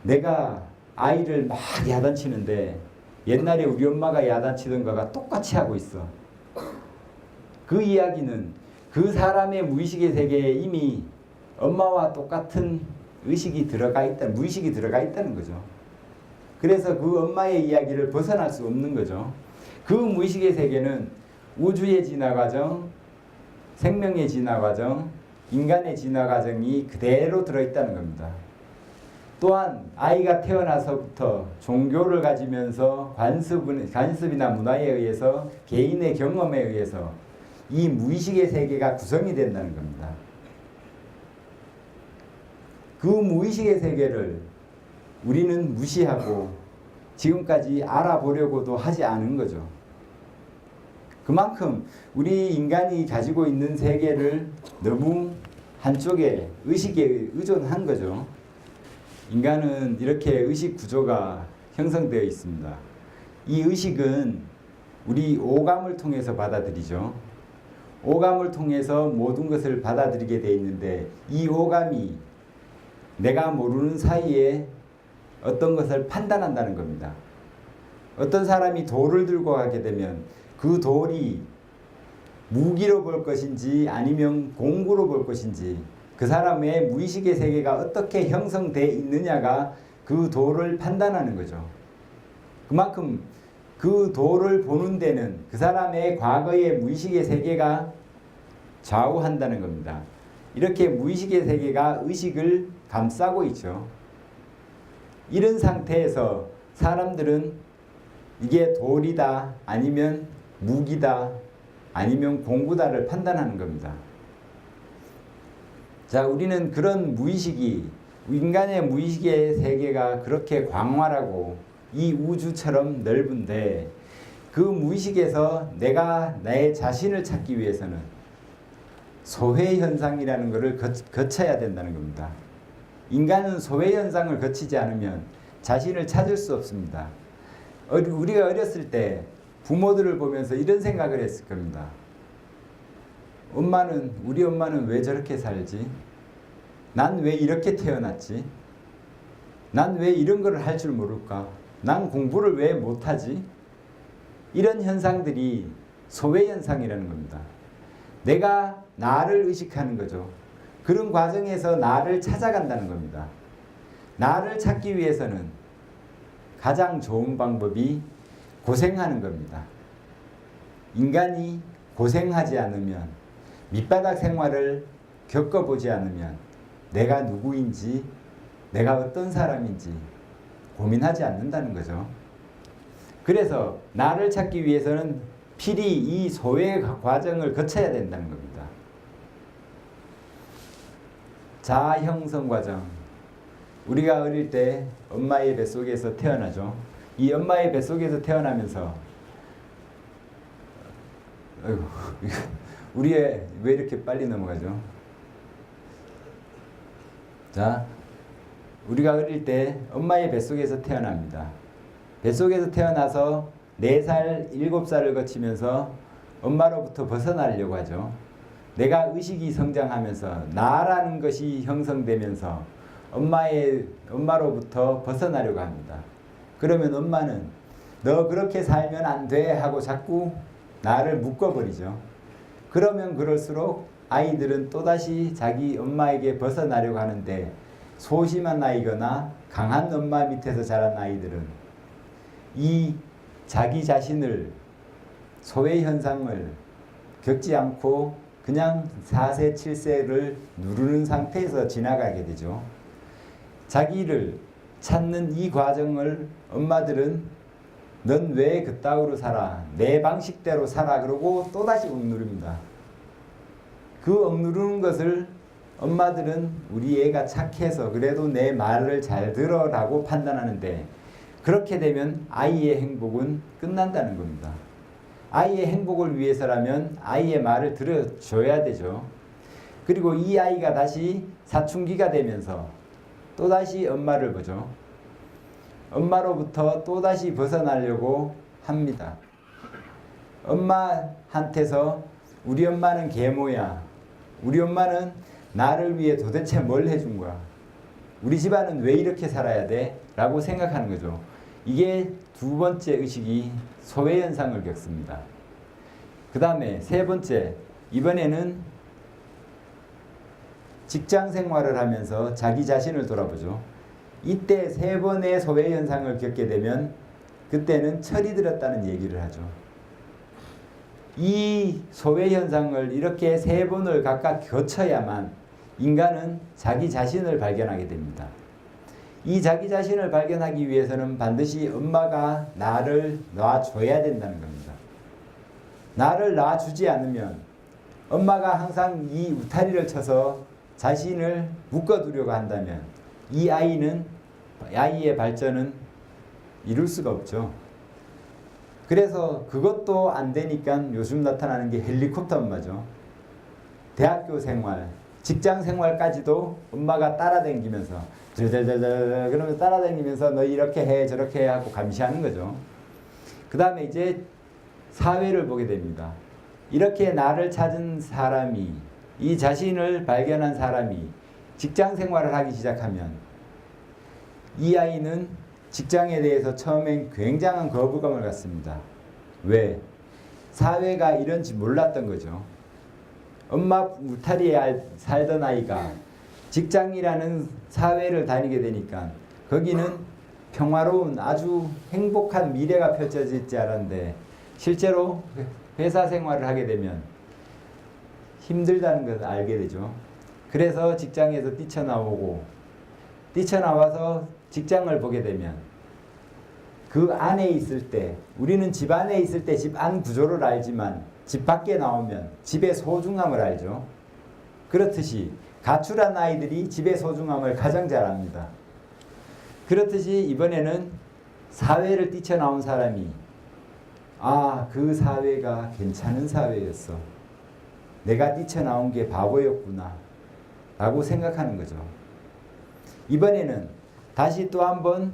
내가 아이를 막 야단치는데 옛날에 우리 엄마가 야단치던 거가 똑같이 하고 있어. 그 이야기는 그 사람의 무의식의 세계에 이미 엄마와 똑같은 의식이 들어가 있다, 무의식이 들어가 있다는 거죠. 그래서 그 엄마의 이야기를 벗어날 수 없는 거죠. 그 무의식의 세계는 우주의 진화 과정, 생명의 진화 과정, 인간의 진화 과정이 그대로 들어있다는 겁니다. 또한 아이가 태어나서부터 종교를 가지면서 관습이나 문화에 의해서 개인의 경험에 의해서 이 무의식의 세계가 구성이 된다는 겁니다. 그 무의식의 세계를 우리는 무시하고 지금까지 알아보려고도 하지 않은 거죠. 그만큼 우리 인간이 가지고 있는 세계를 너무 한쪽에 의식에 의존한 거죠. 인간은 이렇게 의식 구조가 형성되어 있습니다. 이 의식은 우리 오감을 통해서 받아들이죠. 오감을 통해서 모든 것을 받아들이게 되어 있는데 이 오감이 내가 모르는 사이에 어떤 것을 판단한다는 겁니다. 어떤 사람이 돌을 들고 가게 되면 그 돌이 무기로 볼 것인지 아니면 공구로 볼 것인지 그 사람의 무의식의 세계가 어떻게 형성되어 있느냐가 그 돌을 판단하는 거죠. 그만큼 그 돌을 보는 데는 그 사람의 과거의 무의식의 세계가 좌우한다는 겁니다. 이렇게 무의식의 세계가 의식을 감싸고 있죠. 이런 상태에서 사람들은 이게 돌이다 아니면 무기다 아니면 공구다를 판단하는 겁니다. 자, 우리는 그런 무의식이 인간의 무의식의 세계가 그렇게 광활하고 이 우주처럼 넓은데 그 무의식에서 내가 내 자신을 찾기 위해서는 소외현상이라는 것을 거쳐야 된다는 겁니다. 인간은 소외현상을 거치지 않으면 자신을 찾을 수 없습니다. 우리가 어렸을 때 부모들을 보면서 이런 생각을 했을 겁니다. 우리 엄마는 왜 저렇게 살지? 난 왜 이렇게 태어났지? 난 왜 이런 걸 할 줄 모를까? 난 공부를 왜 못하지? 이런 현상들이 소외현상이라는 겁니다. 내가 나를 의식하는 거죠. 그런 과정에서 나를 찾아간다는 겁니다. 나를 찾기 위해서는 가장 좋은 방법이 고생하는 겁니다. 인간이 고생하지 않으면 밑바닥 생활을 겪어보지 않으면 내가 누구인지 내가 어떤 사람인지 고민하지 않는다는 거죠. 그래서 나를 찾기 위해서는 필히 이 소외 과정을 거쳐야 된다는 겁니다. 자아 형성 과정. 우리가 어릴 때 엄마의 뱃속에서 태어나죠. 이 엄마의 뱃속에서 태어나면서 우리의 왜 이렇게 빨리 넘어가죠? 자, 우리가 어릴 때 엄마의 뱃속에서 태어납니다. 뱃속에서 태어나서 4살, 7살을 거치면서 엄마로부터 벗어나려고 하죠. 내가 의식이 성장하면서 나라는 것이 형성되면서 엄마로부터 벗어나려고 합니다. 그러면 엄마는 너 그렇게 살면 안 돼 하고 자꾸 나를 묶어버리죠. 그러면 그럴수록 아이들은 또다시 자기 엄마에게 벗어나려고 하는데 소심한 아이거나 강한 엄마 밑에서 자란 아이들은 이 자기 자신을 소외 현상을 겪지 않고 그냥 4세, 7세를 누르는 상태에서 지나가게 되죠. 자기를 찾는 이 과정을 엄마들은 넌 왜 그따위로 살아? 내 방식대로 살아. 그러고 또다시 억누릅니다. 그 억누르는 것을 엄마들은 우리 애가 착해서 그래도 내 말을 잘 들어라고 판단하는데 그렇게 되면 아이의 행복은 끝난다는 겁니다. 아이의 행복을 위해서라면 아이의 말을 들어줘야 되죠. 그리고 이 아이가 다시 사춘기가 되면서 또다시 엄마를 보죠. 엄마로부터 또다시 벗어나려고 합니다. 엄마한테서 우리 엄마는 계모야. 우리 엄마는 나를 위해 도대체 뭘 해준 거야? 우리 집안은 왜 이렇게 살아야 돼? 라고 생각하는 거죠. 이게 두 번째 의식이 소외현상을 겪습니다. 그 다음에 세 번째, 이번에는 직장 생활을 하면서 자기 자신을 돌아보죠. 이때 세 번의 소외현상을 겪게 되면 그때는 철이 들었다는 얘기를 하죠. 이 소외현상을 이렇게 세 번을 각각 거쳐야만 인간은 자기 자신을 발견하게 됩니다. 이 자기 자신을 발견하기 위해서는 반드시 엄마가 나를 놔줘야 된다는 겁니다. 나를 놔주지 않으면 엄마가 항상 이 울타리를 쳐서 자신을 묶어두려고 한다면 이 아이의 발전은 이룰 수가 없죠. 그래서 그것도 안 되니까 요즘 나타나는 게 헬리콥터 엄마죠. 대학교 생활, 직장 생활까지도 엄마가 따라다니면서 들들들들 그러면서 따라다니면서 너 이렇게 해 저렇게 해 하고 감시하는 거죠. 그 다음에 이제 사회를 보게 됩니다. 이렇게 나를 찾은 사람이, 이 자신을 발견한 사람이 직장 생활을 하기 시작하면 이 아이는 직장에 대해서 처음엔 굉장한 거부감을 갖습니다. 왜? 사회가 이런지 몰랐던 거죠. 엄마 울타리에 살던 아이가 직장이라는 사회를 다니게 되니까 거기는 평화로운 아주 행복한 미래가 펼쳐질 줄 알았는데 실제로 회사 생활을 하게 되면 힘들다는 것을 알게 되죠. 그래서 직장에서 뛰쳐나와서 직장을 보게 되면 그 안에 있을 때, 우리는 집 안에 있을 때 집 안 구조를 알지만 집 밖에 나오면 집의 소중함을 알죠. 그렇듯이 가출한 아이들이 집의 소중함을 가장 잘 압니다. 그렇듯이 이번에는 사회를 뛰쳐나온 사람이 그 사회가 괜찮은 사회였어. 내가 뛰쳐나온 게 바보였구나 라고 생각하는 거죠. 이번에는 다시 또 한번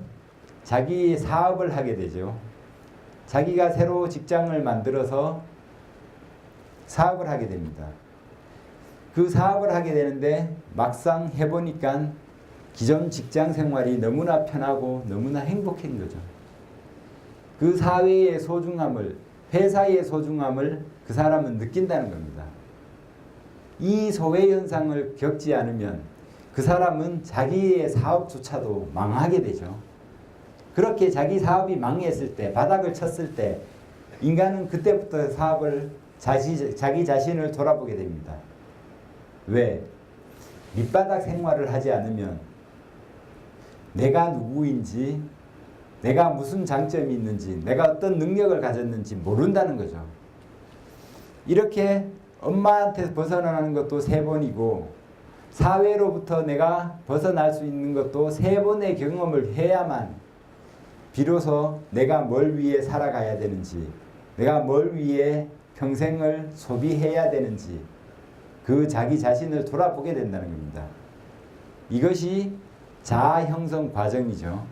자기 사업을 하게 되죠. 자기가 새로 직장을 만들어서 사업을 하게 됩니다. 그 사업을 하게 되는데 막상 해보니까 기존 직장 생활이 너무나 편하고 너무나 행복한 거죠. 그 사회의 소중함을, 회사의 소중함을 그 사람은 느낀다는 겁니다. 이 소외현상을 겪지 않으면 그 사람은 자기의 사업조차도 망하게 되죠. 그렇게 자기 사업이 망했을 때, 바닥을 쳤을 때 인간은 그때부터 사업을 자기 자신을 돌아보게 됩니다. 왜? 밑바닥 생활을 하지 않으면 내가 누구인지, 내가 무슨 장점이 있는지, 내가 어떤 능력을 가졌는지 모른다는 거죠. 이렇게 엄마한테 벗어나는 것도 세 번이고 사회로부터 내가 벗어날 수 있는 것도 세 번의 경험을 해야만 비로소 내가 뭘 위해 살아가야 되는지, 내가 뭘 위해 평생을 소비해야 되는지 그 자기 자신을 돌아보게 된다는 겁니다. 이것이 자아 형성 과정이죠.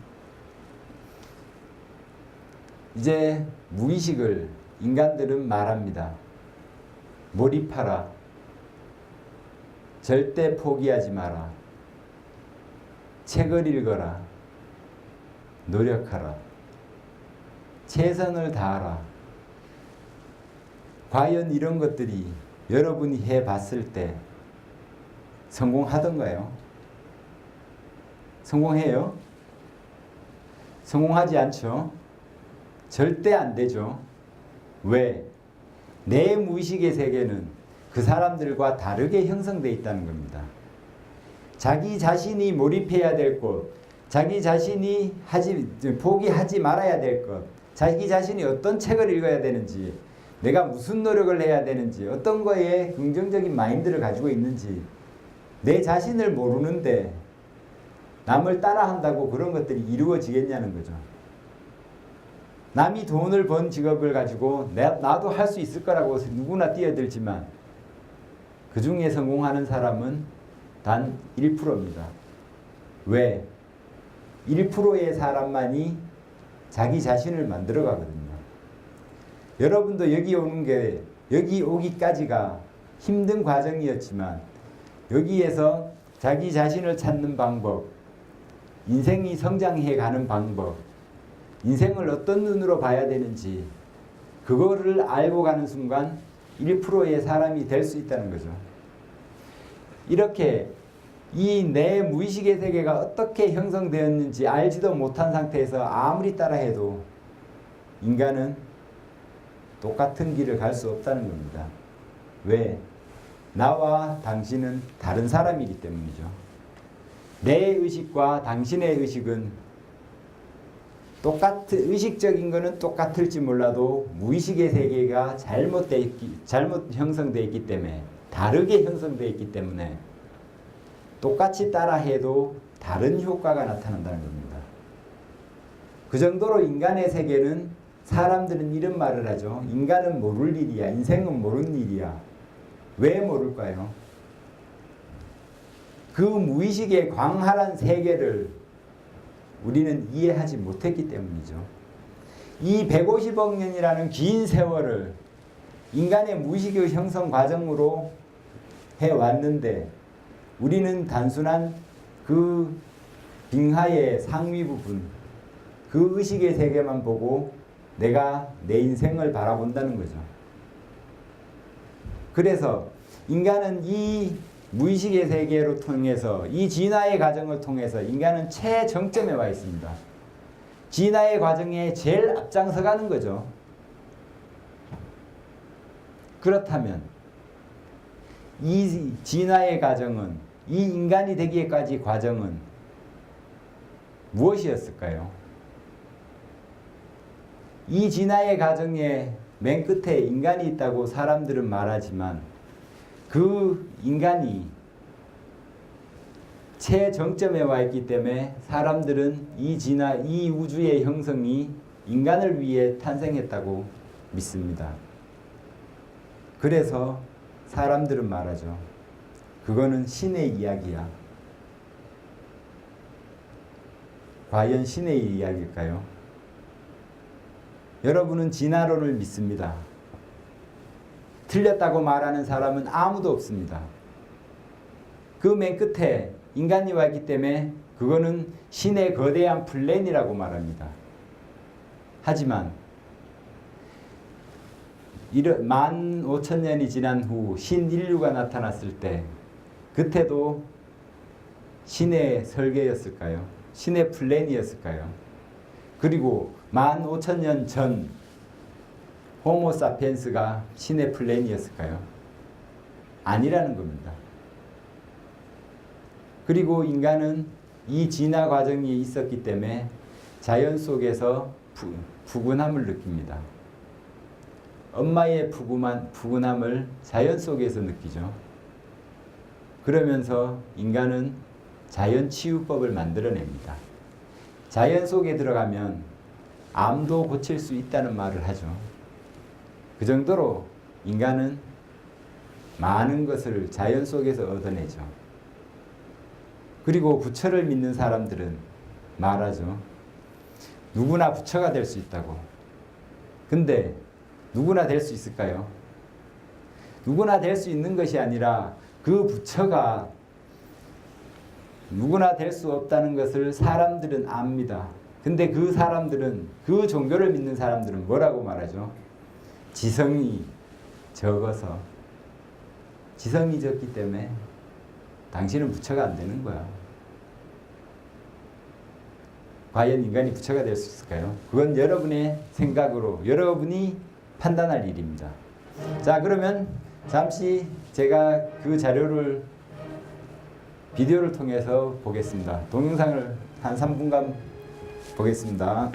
이제 무의식을 인간들은 말합니다. 몰입하라. 절대 포기하지 마라. 책을 읽어라. 노력하라. 최선을 다하라. 과연 이런 것들이 여러분이 해봤을 때 성공하던가요? 성공해요? 성공하지 않죠? 절대 안 되죠. 왜? 내 무의식의 세계는 그 사람들과 다르게 형성되어 있다는 겁니다. 자기 자신이 몰입해야 될 것, 자기 자신이 포기하지 말아야 될 것, 자기 자신이 어떤 책을 읽어야 되는지, 내가 무슨 노력을 해야 되는지, 어떤 거에 긍정적인 마인드를 가지고 있는지 내 자신을 모르는데 남을 따라한다고 그런 것들이 이루어지겠냐는 거죠. 남이 돈을 번 직업을 가지고 나도 할 수 있을 거라고 누구나 뛰어들지만 그 중에 성공하는 사람은 단 1%입니다. 왜? 1%의 사람만이 자기 자신을 만들어 가거든요. 여러분도 여기 오기까지가 힘든 과정이었지만 여기에서 자기 자신을 찾는 방법, 인생이 성장해 가는 방법, 인생을 어떤 눈으로 봐야 되는지 그거를 알고 가는 순간 1%의 사람이 될 수 있다는 거죠. 이렇게 이 내 무의식의 세계가 어떻게 형성되었는지 알지도 못한 상태에서 아무리 따라해도 인간은 똑같은 길을 갈 수 없다는 겁니다. 왜? 나와 당신은 다른 사람이기 때문이죠. 내 의식과 당신의 의식은 의식적인 거는 똑같을지 몰라도 무의식의 세계가 잘못 형성되어 있기 때문에, 다르게 형성되어 있기 때문에 똑같이 따라해도 다른 효과가 나타난다는 겁니다. 그 정도로 인간의 세계는, 사람들은 이런 말을 하죠. 인간은 모를 일이야. 인생은 모르는 일이야. 왜 모를까요? 그 무의식의 광활한 세계를 우리는 이해하지 못했기 때문이죠. 이 150억 년이라는 긴 세월을 인간의 무의식의 형성 과정으로 해왔는데 우리는 단순한 그 빙하의 상위 부분, 그 의식의 세계만 보고 내가 내 인생을 바라본다는 거죠. 그래서 인간은 이 무의식의 세계로 통해서, 이 진화의 과정을 통해서 인간은 최정점에 와 있습니다. 진화의 과정에 제일 앞장서 가는 거죠. 그렇다면 이 진화의 과정은, 이 인간이 되기까지 과정은 무엇이었을까요? 이 진화의 과정의 맨 끝에 인간이 있다고 사람들은 말하지만 그 인간이 최정점에 와 있기 때문에 사람들은 이 우주의 형성이 인간을 위해 탄생했다고 믿습니다. 그래서 사람들은 말하죠. 그거는 신의 이야기야. 과연 신의 이야기일까요? 여러분은 진화론을 믿습니다. 틀렸다고 말하는 사람은 아무도 없습니다. 그 맨 끝에 인간이 와 있기 때문에 그거는 신의 거대한 플랜이라고 말합니다. 하지만 15,000년이 지난 후 신인류가 나타났을 때 그때도 신의 설계였을까요? 신의 플랜이었을까요? 그리고 15,000년 전 호모사피엔스가 신의 플랜이었을까요? 아니라는 겁니다. 그리고 인간은 이 진화 과정이 있었기 때문에 자연 속에서 푸근함을 느낍니다. 엄마의 푸근함을 자연 속에서 느끼죠. 그러면서 인간은 자연 치유법을 만들어냅니다. 자연 속에 들어가면 암도 고칠 수 있다는 말을 하죠. 그 정도로 인간은 많은 것을 자연 속에서 얻어내죠. 그리고 부처를 믿는 사람들은 말하죠. 누구나 부처가 될 수 있다고. 근데 누구나 될 수 있을까요? 누구나 될 수 있는 것이 아니라 그 부처가 누구나 될 수 없다는 것을 사람들은 압니다. 근데 그 사람들은, 그 종교를 믿는 사람들은 뭐라고 말하죠? 지성이 적어서, 지성이 적기 때문에 당신은 부처가 안 되는 거야. 과연 인간이 부처가 될 수 있을까요? 그건 여러분의 생각으로 여러분이 판단할 일입니다. 자, 그러면 잠시 제가 그 자료를 비디오를 통해서 보겠습니다. 동영상을 한 3분간 보겠습니다.